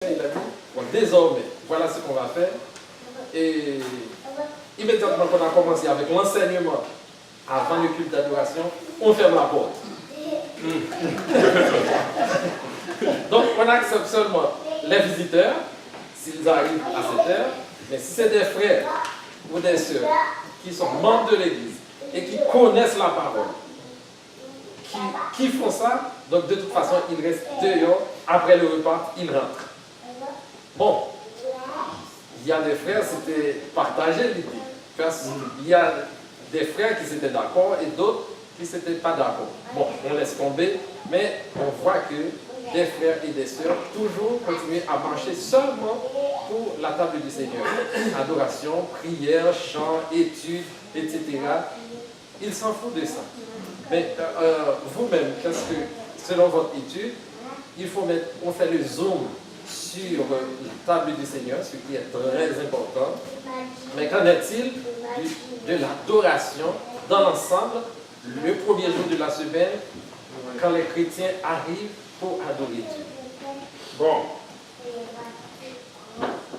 Il a dit, bon, désormais, voilà ce qu'on va faire. Et immédiatement qu'on a commencé avec l'enseignement avant le culte d'adoration, on ferme la porte. Donc on accepte seulement les visiteurs, s'ils arrivent à cette heure, mais si c'est des frères ou des sœurs qui sont membres de l'Église et qui connaissent la parole, qui font ça, donc de toute façon ils restent dehors, après le repas, ils rentrent. Bon, il y a des frères, c'était partagé l'idée. Il y a des frères qui étaient d'accord et d'autres qui n'étaient pas d'accord. Bon, on laisse tomber, mais on voit que des frères et des sœurs toujours continuent à marcher seulement pour la table du Seigneur. Adoration, prière, chant, études, etc. Ils s'en foutent de ça. Mais vous-même, qu'est-ce que, selon votre étude, on fait le zoom sur la table du Seigneur, ce qui est très important. Mais qu'en est-il de l'adoration dans l'ensemble, le premier jour de la semaine, quand les chrétiens arrivent pour adorer Dieu? Bon,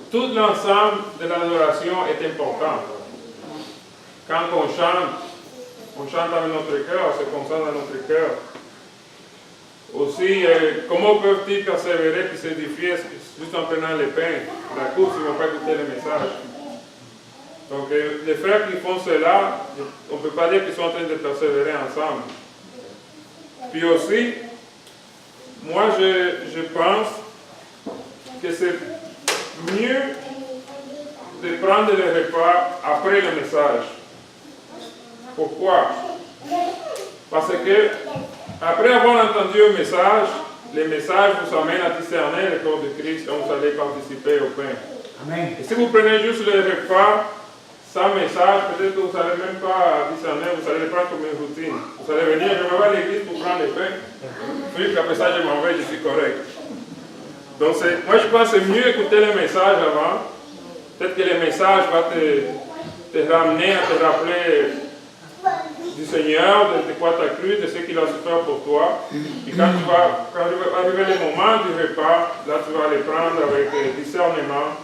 tout l'ensemble de l'adoration est important. Quand on chante avec notre cœur, on se concentre dans notre cœur. Aussi, comment peuvent-ils persévérer et s'édifier juste en prenant les pains, la course, ils ne vont pas écouter le message. Donc, les frères qui font cela, on ne peut pas dire qu'ils sont en train de persévérer ensemble. Puis aussi, moi, je pense que c'est mieux de prendre le repas après le message. Pourquoi? Parce que après avoir entendu le message vous amène à discerner le corps de Christ quand vous allez participer au pain. Amen. Et si vous prenez juste le repas sans message, peut-être que vous n'allez même pas discerner, vous allez le prendre comme une routine. Vous allez venir, je vais à l'église pour prendre le pain. Puis après ça, je m'en vais, je suis correct. Donc moi je pense que c'est mieux écouter le message avant. Peut-être que le message va te ramener à te rappeler du Seigneur, de quoi tu as cru, de ce qu'il a souffert pour toi. Et quand va arriver le moment du repas, là tu vas le prendre avec discernement,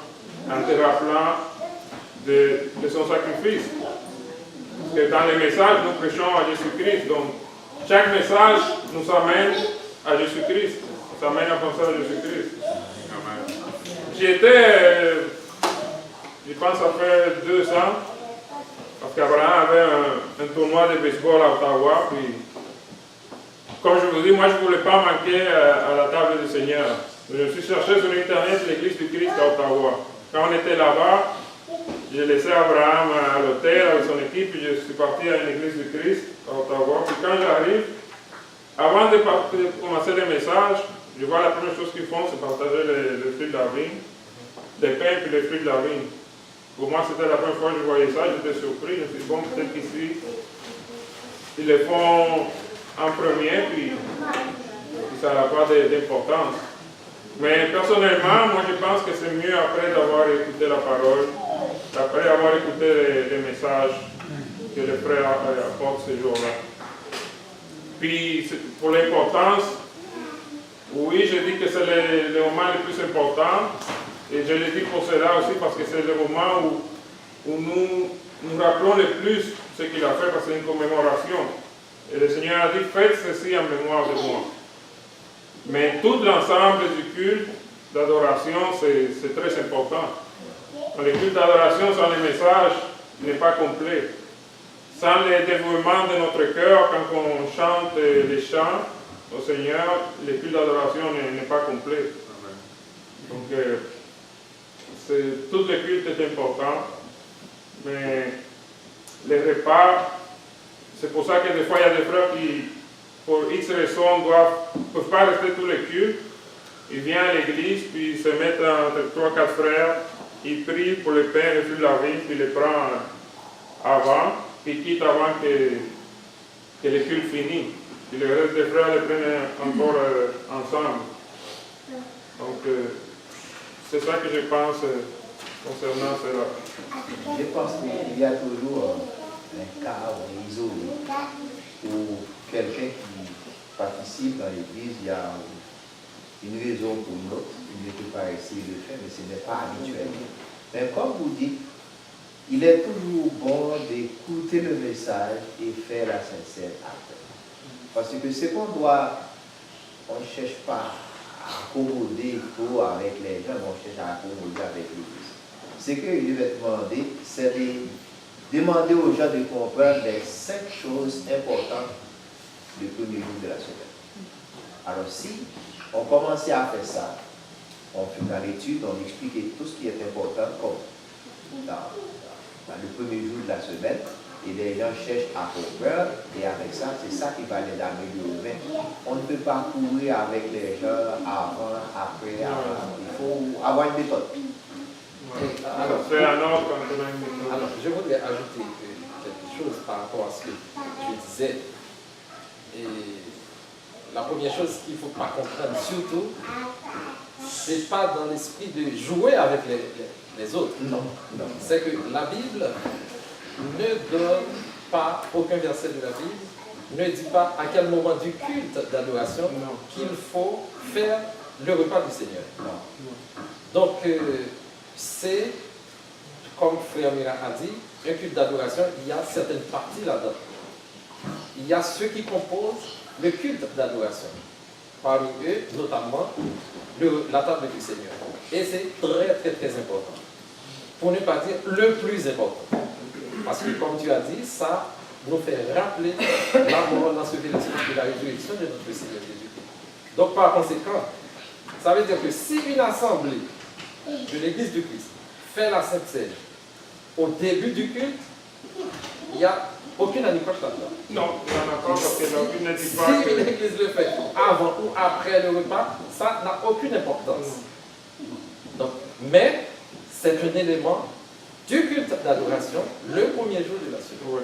en te rappelant de son sacrifice. Parce que dans les messages, nous prêchons à Jésus-Christ. Donc, chaque message nous amène à Jésus-Christ. Nous amène à penser à Jésus-Christ. Je pense, ça fait 2 ans, parce qu'Abraham avait un tournoi de baseball à Ottawa, puis comme je vous dis, moi je ne voulais pas manquer à la table du Seigneur. Je me suis cherché sur Internet l'église du Christ à Ottawa. Quand on était là-bas, j'ai laissé Abraham à l'hôtel avec son équipe, puis je suis parti à une église du Christ à Ottawa. Puis quand j'arrive, avant de commencer le message, je vois la première chose qu'ils font, c'est partager les fruits de la vigne, les pains puis les fruits de la vigne. Pour moi, c'était la première fois que je voyais ça, j'étais surpris. Je me suis dit, bon, peut-être qu'ici, ils le font en premier, puis ça n'a pas d'importance. Mais personnellement, moi, je pense que c'est mieux après d'avoir écouté la parole, après avoir écouté les messages que les frères apportent ce jour-là. Puis, pour l'importance, oui, je dis que c'est le moment le plus important. Et je le dis pour cela aussi parce que c'est le moment où nous rappelons le plus ce qu'il a fait parce que c'est une commémoration. Et le Seigneur a dit, faites ceci en mémoire de moi. Mais tout l'ensemble du culte d'adoration, c'est très important. Le culte d'adoration sans le message n'est pas complet. Sans le dévouement de notre cœur, quand on chante les chants au Seigneur, le culte d'adoration n'est pas complet. Donc, tout le culte est important, mais les repas, c'est pour ça que des fois il y a des frères qui, pour X raisons, ne peuvent pas rester tout le culte. Ils viennent à l'église, puis ils se mettent entre 3-4 frères, ils prient pour le pain, le fruit de la vie, puis ils le prennent avant, puis ils quittent avant que le culte finisse. Puis le reste des frères le prennent encore ensemble. Donc, c'est ça que je pense concernant cela. Je pense qu'il y a toujours un cas isolé où quelqu'un qui participe à l'église, il y a une raison pour une autre. il ne peut pas essayer de le faire, mais ce n'est pas habituel. Mais comme vous dites, il est toujours bon d'écouter le message et faire la sincère après. Parce que ce qu'on doit, on ne cherche pas à accommoder trop avec les gens, mais on cherche à accommoder avec l'Église. Ce qu'il va demander, c'est de demander aux gens de comprendre les 5 choses importantes du premier jour de la semaine. Alors si on commençait à faire ça, on fait dans l'étude, on expliquait tout ce qui est important comme dans le premier jour de la semaine, et les gens cherchent à comprendre, et avec ça, c'est ça qui va les améliorer. Mais on ne peut pas courir avec les gens avant, après, avant. Il faut avoir une méthode. Alors, je voudrais ajouter quelque chose par rapport à ce que je disais. Et la première chose qu'il ne faut pas comprendre, surtout, c'est pas dans l'esprit de jouer avec les autres. Non. C'est que la Bible ne donne pas, aucun verset de la Bible ne dit pas à quel moment du culte d'adoration qu'il faut faire le repas du Seigneur. Donc, c'est, comme Frère Mira a dit, un culte d'adoration, il y a certaines parties là-dedans. Il y a ceux qui composent le culte d'adoration. Parmi eux, notamment, la table du Seigneur. Et c'est très, très, très important. Pour ne pas dire le plus important. Parce que, comme tu as dit, ça nous fait rappeler la mort, l'ensevelissement de la résurrection de notre Seigneur Jésus-Christ. Donc, par conséquent, ça veut dire que si une assemblée de l'Église du Christ fait la Sainte Seine au début du culte, il n'y a aucune anicroche là-dedans. Non, il n'y en a pas parce que la Bible ne dit pas Si que... une église le fait avant ou après le repas, ça n'a aucune importance. Donc, mais c'est un élément du culte d'adoration le premier jour de la semaine. Ouais.